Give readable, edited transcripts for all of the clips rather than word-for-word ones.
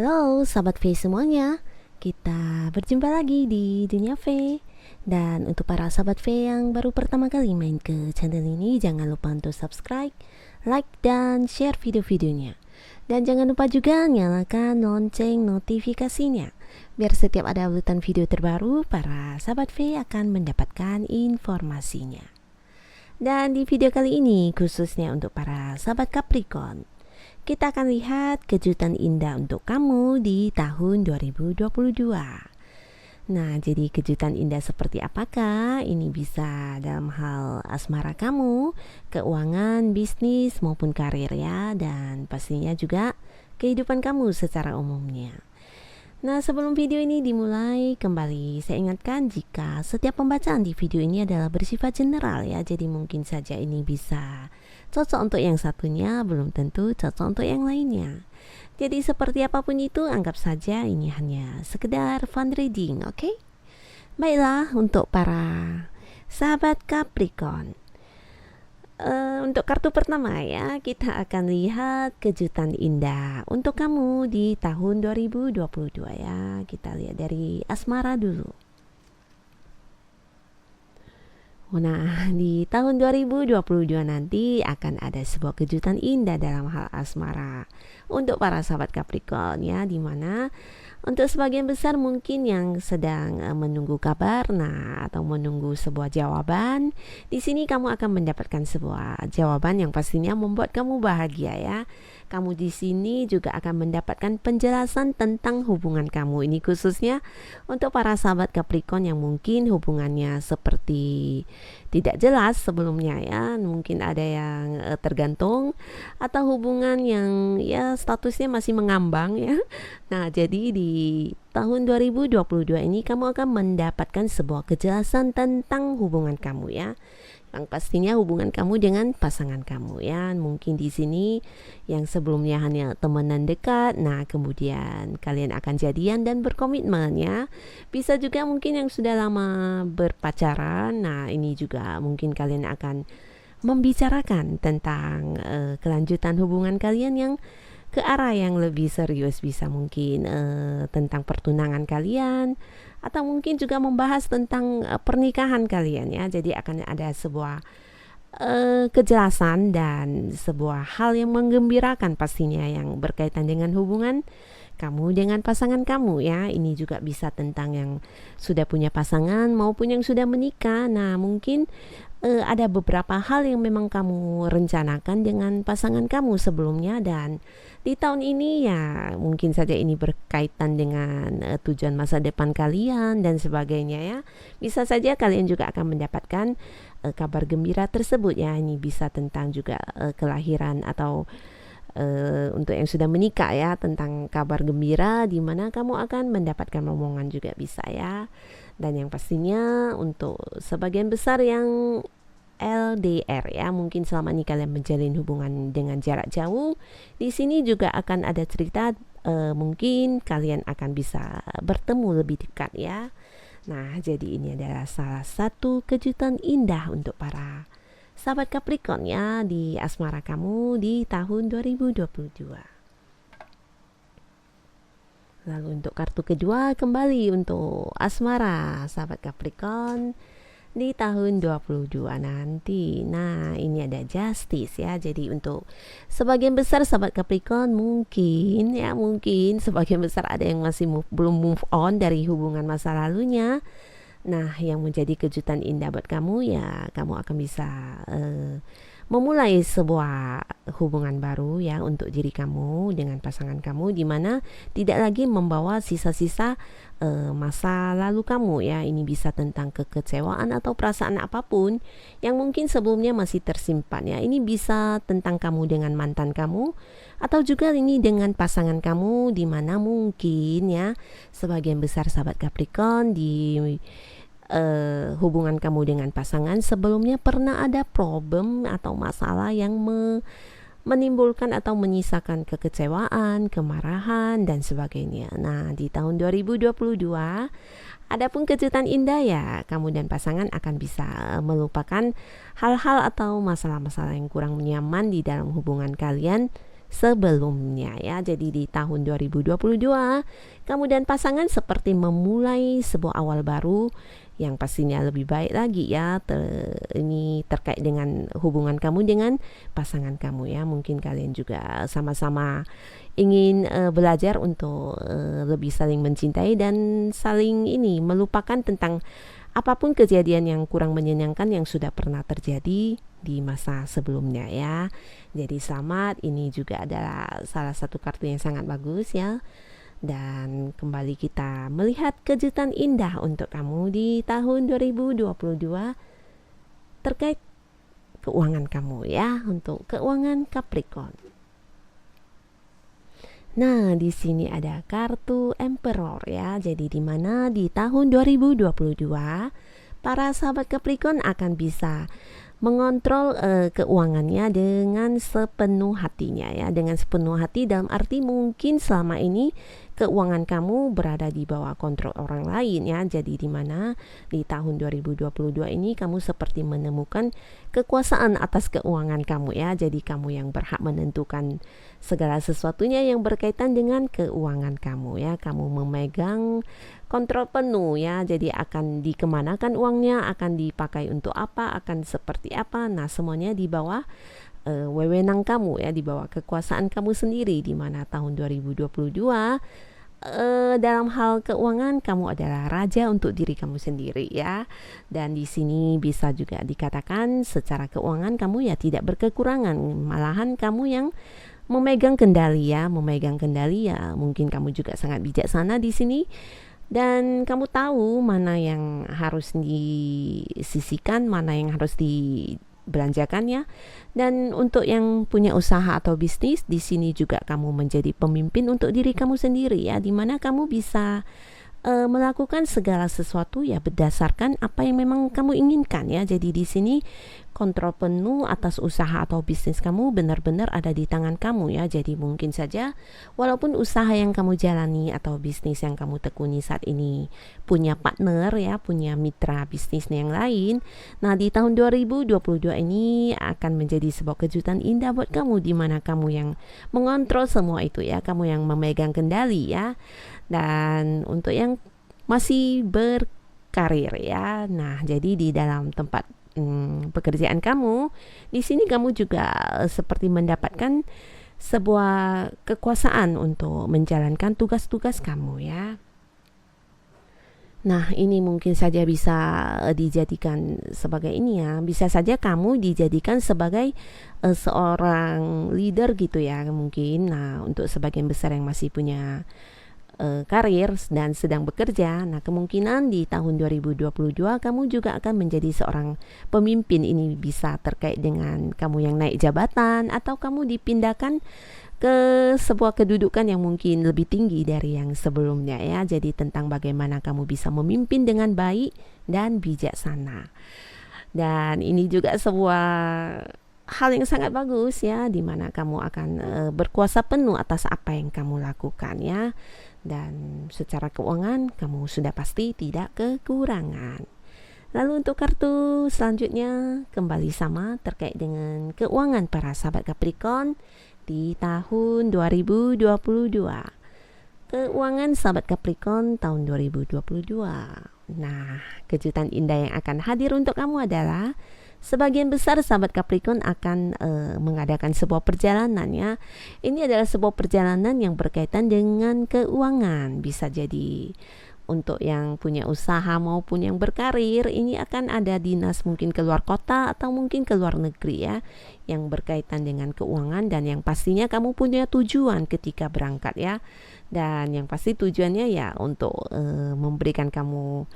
Halo sahabat V semuanya, kita berjumpa lagi di Dunia V. Dan untuk para sahabat V yang baru pertama kali main ke channel ini, jangan lupa untuk subscribe, like, dan share video-videonya. Dan jangan lupa juga nyalakan lonceng notifikasinya, biar setiap ada uploadan video terbaru, para sahabat V akan mendapatkan informasinya. Dan di video kali ini, khususnya untuk para sahabat Capricorn, kita akan lihat kejutan indah untuk kamu di tahun 2022. Nah, jadi kejutan indah seperti apakah? Ini bisa dalam hal asmara kamu, keuangan, bisnis, maupun karir ya. Dan pastinya juga kehidupan kamu secara umumnya. Nah, sebelum video ini dimulai, kembali saya ingatkan jika setiap pembacaan di video ini adalah bersifat general ya. Jadi mungkin saja ini bisa cocok untuk yang satunya, belum tentu cocok untuk yang lainnya. Jadi seperti apapun itu, anggap saja ini hanya sekedar fun reading, oke? Baiklah, untuk para sahabat Capricorn, untuk kartu pertama ya, kita akan lihat kejutan indah untuk kamu di tahun 2022 ya. Kita lihat dari asmara dulu. Nah, di tahun 2022 nanti akan ada sebuah kejutan indah dalam hal asmara untuk para sahabat Capricorn ya, dimana untuk sebagian besar mungkin yang sedang menunggu kabar, nah atau menunggu sebuah jawaban, di sini kamu akan mendapatkan sebuah jawaban yang pastinya membuat kamu bahagia ya. Kamu di sini juga akan mendapatkan penjelasan tentang hubungan kamu. Ini khususnya untuk para sahabat Capricorn yang mungkin hubungannya seperti tidak jelas sebelumnya ya. Mungkin ada yang tergantung atau hubungan yang ya statusnya masih mengambang ya. Nah, jadi di tahun 2022 ini kamu akan mendapatkan sebuah kejelasan tentang hubungan kamu ya. Yang pastinya hubungan kamu dengan pasangan kamu ya. Mungkin di sini yang sebelumnya hanya temenan dekat, nah kemudian kalian akan jadian dan berkomitmen ya. Bisa juga mungkin yang sudah lama berpacaran, nah ini juga mungkin kalian akan membicarakan tentang kelanjutan hubungan kalian yang ke arah yang lebih serius, bisa mungkin tentang pertunangan kalian, atau mungkin juga membahas tentang pernikahan kalian ya. Jadi akan ada sebuah kejelasan dan sebuah hal yang menggembirakan pastinya yang berkaitan dengan hubungan kamu dengan pasangan kamu ya. Ini juga bisa tentang yang sudah punya pasangan maupun yang sudah menikah. Nah, mungkin ada beberapa hal yang memang kamu rencanakan dengan pasangan kamu sebelumnya, dan di tahun ini ya mungkin saja ini berkaitan dengan tujuan masa depan kalian dan sebagainya ya. Bisa saja kalian juga akan mendapatkan kabar gembira tersebut ya. Ini bisa tentang juga kelahiran atau untuk yang sudah menikah ya, tentang kabar gembira di mana kamu akan mendapatkan omongan juga bisa ya. Dan yang pastinya untuk sebagian besar yang LDR ya, mungkin selama ini kalian menjalin hubungan dengan jarak jauh, di sini juga akan ada cerita mungkin kalian akan bisa bertemu lebih dekat ya. Nah, jadi ini adalah salah satu kejutan indah untuk para sahabat Capricorn ya di asmara kamu di tahun 2022. Lalu untuk kartu kedua, kembali untuk asmara sahabat Capricorn di tahun 2022 nanti. Nah, ini ada Justice ya. Jadi untuk sebagian besar sahabat Capricorn mungkin sebagian besar ada yang masih belum move on dari hubungan masa lalunya. Nah, yang menjadi kejutan indah buat kamu ya, kamu akan bisa memulai sebuah hubungan baru ya untuk diri kamu dengan pasangan kamu, di mana tidak lagi membawa sisa-sisa masa lalu kamu ya. Ini bisa tentang kekecewaan atau perasaan apapun yang mungkin sebelumnya masih tersimpan ya. Ini bisa tentang kamu dengan mantan kamu, atau juga ini dengan pasangan kamu, di mana mungkin ya sebagian besar sahabat Capricorn di hubungan kamu dengan pasangan sebelumnya pernah ada problem atau masalah yang menimbulkan atau menyisakan kekecewaan, kemarahan dan sebagainya. Nah, di tahun 2022 adapun kejutan indah ya, kamu dan pasangan akan bisa melupakan hal-hal atau masalah-masalah yang kurang nyaman di dalam hubungan kalian sebelumnya ya. Jadi di tahun 2022 kamu dan pasangan seperti memulai sebuah awal baru yang pastinya lebih baik lagi ya. Ini terkait dengan hubungan kamu dengan pasangan kamu ya. Mungkin kalian juga sama-sama ingin belajar untuk lebih saling mencintai dan saling ini melupakan tentang apapun kejadian yang kurang menyenangkan yang sudah pernah terjadi di masa sebelumnya ya. Jadi selamat, ini juga adalah salah satu kartu yang sangat bagus ya. Dan kembali kita melihat kejutan indah untuk kamu di tahun 2022 terkait keuangan kamu ya, untuk keuangan Capricorn. Nah, di sini ada kartu Emperor ya. Jadi di mana di tahun 2022 para sahabat Capricorn akan bisa mengontrol keuangannya dengan sepenuh hatinya ya, dengan sepenuh hati dalam arti mungkin selama ini keuangan kamu berada di bawah kontrol orang lain ya. Jadi di mana di tahun 2022 ini kamu seperti menemukan kekuasaan atas keuangan kamu ya. Jadi kamu yang berhak menentukan segala sesuatunya yang berkaitan dengan keuangan kamu ya. Kamu memegang kontrol penuh ya. Jadi akan dikemanakan uangnya, akan dipakai untuk apa, akan seperti apa. Nah, semuanya di bawah wewenang kamu ya, di bawah kekuasaan kamu sendiri. Di mana tahun 2022 dalam hal keuangan kamu adalah raja untuk diri kamu sendiri ya. Dan di sini bisa juga dikatakan secara keuangan kamu ya tidak berkekurangan, malahan kamu yang memegang kendali ya, mungkin kamu juga sangat bijaksana di sini. Dan kamu tahu mana yang harus disisihkan, mana yang harus dibelanjakan ya. Dan untuk yang punya usaha atau bisnis, di sini juga kamu menjadi pemimpin untuk diri kamu sendiri ya, di mana kamu bisa melakukan segala sesuatu ya berdasarkan apa yang memang kamu inginkan ya. Jadi di sini kontrol penuh atas usaha atau bisnis kamu benar-benar ada di tangan kamu ya. Jadi mungkin saja walaupun usaha yang kamu jalani atau bisnis yang kamu tekuni saat ini punya partner ya, punya mitra bisnis yang lain. Nah, di tahun 2022 ini akan menjadi sebuah kejutan indah buat kamu, di mana kamu yang mengontrol semua itu ya, kamu yang memegang kendali ya. Dan untuk yang masih berkarir ya, nah jadi di dalam tempat pekerjaan kamu, di sini kamu juga seperti mendapatkan sebuah kekuasaan untuk menjalankan tugas-tugas kamu ya. Nah, ini mungkin saja bisa dijadikan sebagai ini ya, bisa saja kamu dijadikan sebagai seorang leader gitu ya mungkin. Nah, untuk sebagian besar yang masih punya karir dan sedang bekerja, nah kemungkinan di tahun 2022 kamu juga akan menjadi seorang pemimpin. Ini bisa terkait dengan kamu yang naik jabatan atau kamu dipindahkan ke sebuah kedudukan yang mungkin lebih tinggi dari yang sebelumnya ya. Jadi tentang bagaimana kamu bisa memimpin dengan baik dan bijaksana. Dan ini juga sebuah hal yang sangat bagus ya, di mana kamu akan berkuasa penuh atas apa yang kamu lakukan ya. Dan secara keuangan kamu sudah pasti tidak kekurangan. Lalu untuk kartu selanjutnya kembali sama terkait dengan keuangan para sahabat Capricorn di tahun 2022. Keuangan sahabat Capricorn tahun 2022. Nah, kejutan indah yang akan hadir untuk kamu adalah sebagian besar sahabat Capricorn akan mengadakan sebuah perjalanan ya. Ini adalah sebuah perjalanan yang berkaitan dengan keuangan. Bisa jadi untuk yang punya usaha maupun yang berkarir, ini akan ada dinas mungkin keluar kota atau mungkin ke luar negeri ya, yang berkaitan dengan keuangan. Dan yang pastinya kamu punya tujuan ketika berangkat ya. Dan yang pasti tujuannya ya untuk memberikan kamu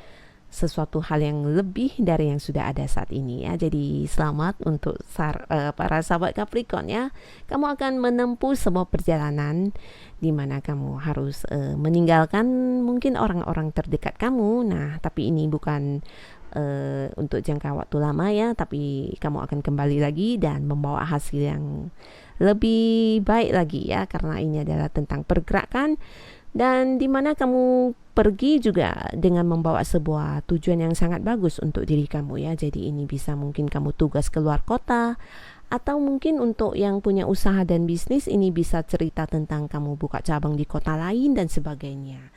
sesuatu hal yang lebih dari yang sudah ada saat ini ya. Jadi selamat untuk para sahabat Capricorn ya. Kamu akan menempuh sebuah perjalanan di mana kamu harus meninggalkan mungkin orang-orang terdekat kamu. Nah, tapi ini bukan untuk jangka waktu lama ya, tapi kamu akan kembali lagi dan membawa hasil yang lebih baik lagi ya, karena ini adalah tentang pergerakan. Dan di mana kamu pergi juga dengan membawa sebuah tujuan yang sangat bagus untuk diri kamu ya. Jadi ini bisa mungkin kamu tugas keluar kota Atau mungkin untuk yang punya usaha dan bisnis, ini bisa cerita tentang kamu buka cabang di kota lain dan sebagainya.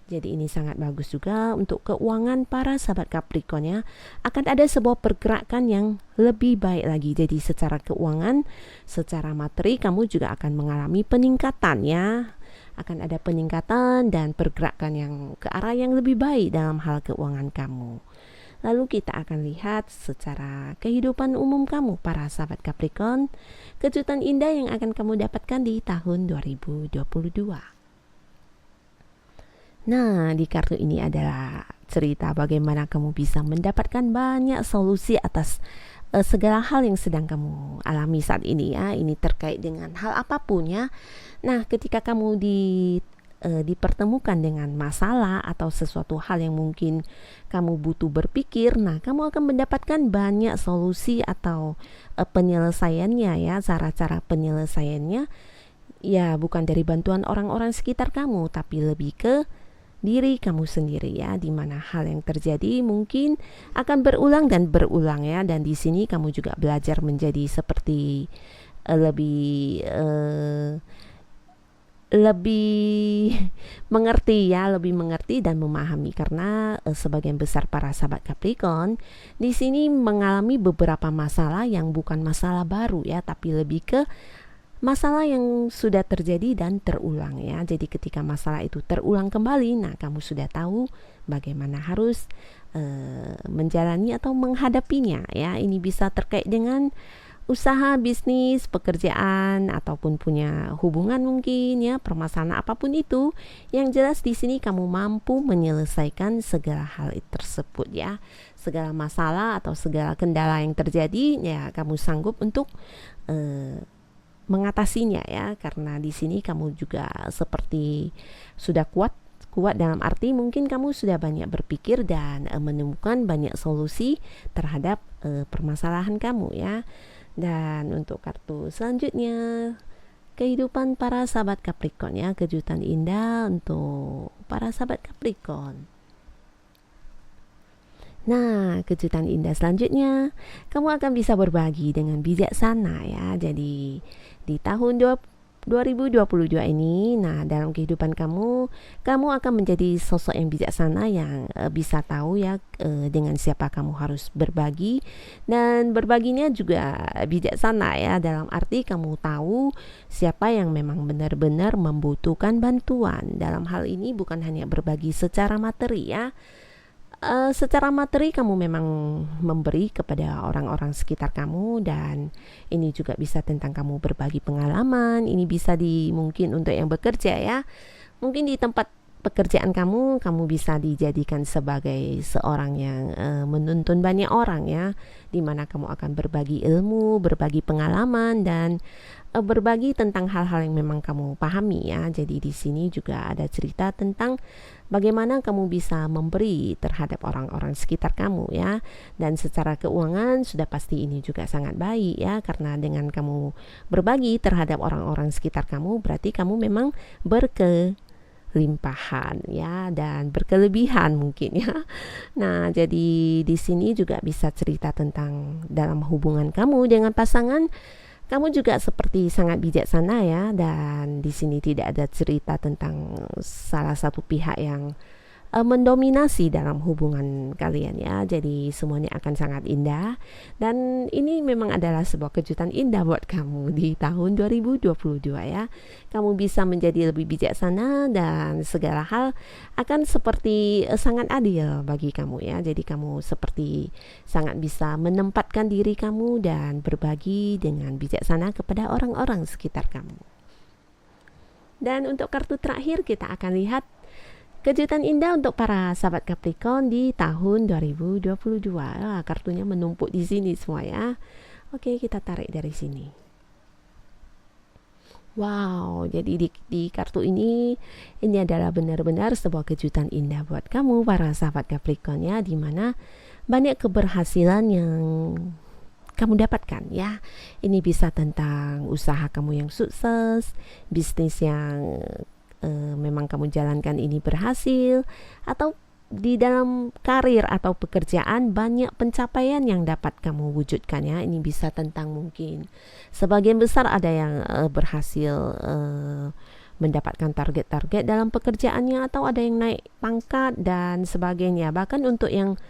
Jadi ini sangat bagus juga untuk keuangan para sahabat Capricorn ya. Akan ada sebuah pergerakan yang lebih baik lagi. Jadi secara keuangan, secara materi kamu juga akan mengalami peningkatan ya. Akan ada peningkatan dan pergerakan yang ke arah yang lebih baik dalam hal keuangan kamu. Lalu kita akan lihat secara kehidupan umum kamu para sahabat Capricorn, kejutan indah yang akan kamu dapatkan di tahun 2022. Nah, di kartu ini adalah cerita bagaimana kamu bisa mendapatkan banyak solusi atas segala hal yang sedang kamu alami saat ini ya. Ini terkait dengan hal apapun ya. Nah, ketika kamu dipertemukan dengan masalah atau sesuatu hal yang mungkin kamu butuh berpikir, nah kamu akan mendapatkan banyak solusi atau penyelesaiannya ya, cara-cara penyelesaiannya ya bukan dari bantuan orang-orang sekitar kamu, tapi lebih ke diri kamu sendiri ya, di mana hal yang terjadi mungkin akan berulang dan berulang ya, dan di sini kamu juga belajar menjadi seperti lebih mengerti ya, lebih mengerti dan memahami karena sebagian besar para sahabat Capricorn di sini mengalami beberapa masalah yang bukan masalah baru ya, tapi lebih ke masalah yang sudah terjadi dan terulang ya. Jadi ketika masalah itu terulang kembali, nah kamu sudah tahu bagaimana harus menjalani atau menghadapinya ya. Ini bisa terkait dengan usaha, bisnis, pekerjaan ataupun punya hubungan mungkin ya, permasalahan apapun itu. Yang jelas di sini kamu mampu menyelesaikan segala hal tersebut ya. Segala masalah atau segala kendala yang terjadi ya kamu sanggup untuk mengatasinya ya, karena di sini kamu juga seperti sudah kuat dalam arti mungkin kamu sudah banyak berpikir dan menemukan banyak solusi terhadap permasalahan kamu ya. Dan untuk kartu selanjutnya, kehidupan para sahabat Capricorn ya, kejutan indah untuk para sahabat Capricorn. Nah, kejutan indah selanjutnya, kamu akan bisa berbagi dengan bijaksana ya. Jadi di tahun 2022 ini, nah dalam kehidupan kamu akan menjadi sosok yang bijaksana yang bisa tahu ya dengan siapa kamu harus berbagi, dan berbaginya juga bijaksana ya, dalam arti kamu tahu siapa yang memang benar-benar membutuhkan bantuan. Dalam hal ini bukan hanya berbagi secara materi ya. Secara materi kamu memang memberi kepada orang-orang sekitar kamu, dan ini juga bisa tentang kamu berbagi pengalaman. Ini bisa mungkin untuk yang bekerja ya, mungkin di tempat pekerjaan kamu bisa dijadikan sebagai seorang yang menuntun banyak orang ya, dimana kamu akan berbagi ilmu, berbagi pengalaman, dan berbagi tentang hal-hal yang memang kamu pahami ya. Jadi di sini juga ada cerita tentang bagaimana kamu bisa memberi terhadap orang-orang sekitar kamu ya. Dan secara keuangan sudah pasti ini juga sangat baik ya, karena dengan kamu berbagi terhadap orang-orang sekitar kamu berarti kamu memang berkelimpahan ya, dan berkelebihan mungkin ya. Nah, jadi di sini juga bisa cerita tentang dalam hubungan kamu dengan pasangan. Kamu juga seperti sangat bijaksana ya, dan di sini tidak ada cerita tentang salah satu pihak yang mendominasi dalam hubungan kalian ya. Jadi semuanya akan sangat indah, dan ini memang adalah sebuah kejutan indah buat kamu di tahun 2022 ya. Kamu bisa menjadi lebih bijaksana dan segala hal akan seperti sangat adil bagi kamu ya. Jadi kamu seperti sangat bisa menempatkan diri kamu dan berbagi dengan bijaksana kepada orang-orang sekitar kamu. Dan untuk kartu terakhir kita akan lihat kejutan indah untuk para sahabat Capricorn di tahun 2022. Kartunya menumpuk di sini semua ya. Oke, kita tarik dari sini. Wow, jadi di kartu ini adalah benar-benar sebuah kejutan indah buat kamu para sahabat Capricorn ya, dimana banyak keberhasilan yang kamu dapatkan ya. Ini bisa tentang usaha kamu yang sukses, bisnis yang memang kamu jalankan ini berhasil, atau di dalam karir atau pekerjaan banyak pencapaian yang dapat kamu wujudkan ya. Ini bisa tentang mungkin sebagian besar ada yang berhasil mendapatkan target-target dalam pekerjaannya, atau ada yang naik pangkat dan sebagainya. Bahkan untuk yang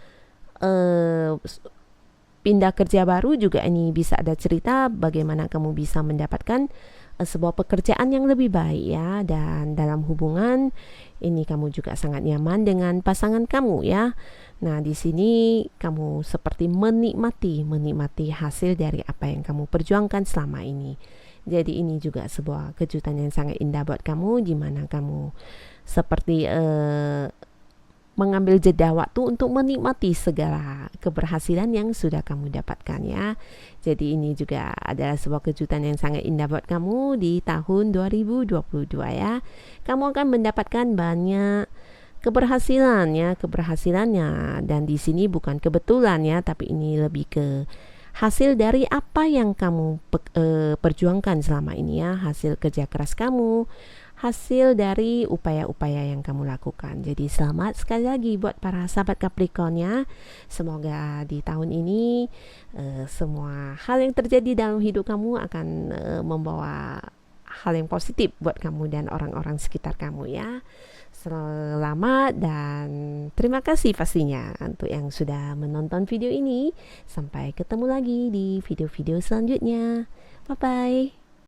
pindah kerja baru juga ini bisa ada cerita bagaimana kamu bisa mendapatkan sebuah pekerjaan yang lebih baik ya. Dan dalam hubungan ini kamu juga sangat nyaman dengan pasangan kamu ya. Nah, di sini kamu seperti menikmati hasil dari apa yang kamu perjuangkan selama ini. Jadi ini juga sebuah kejutan yang sangat indah buat kamu, di mana kamu seperti mengambil jeda waktu untuk menikmati segala keberhasilan yang sudah kamu dapatkan ya. Jadi ini juga adalah sebuah kejutan yang sangat indah buat kamu di tahun 2022 ya. Kamu akan mendapatkan banyak keberhasilannya, dan di sini bukan kebetulan ya, tapi ini lebih ke hasil dari apa yang kamu perjuangkan selama ini ya, hasil kerja keras kamu, hasil dari upaya-upaya yang kamu lakukan. Jadi selamat sekali lagi buat para sahabat Capricorn ya. Semoga di tahun ini semua hal yang terjadi dalam hidup kamu akan membawa hal yang positif buat kamu dan orang-orang sekitar kamu ya. Selamat dan terima kasih pastinya untuk yang sudah menonton video ini. Sampai ketemu lagi di video-video selanjutnya. Bye-bye.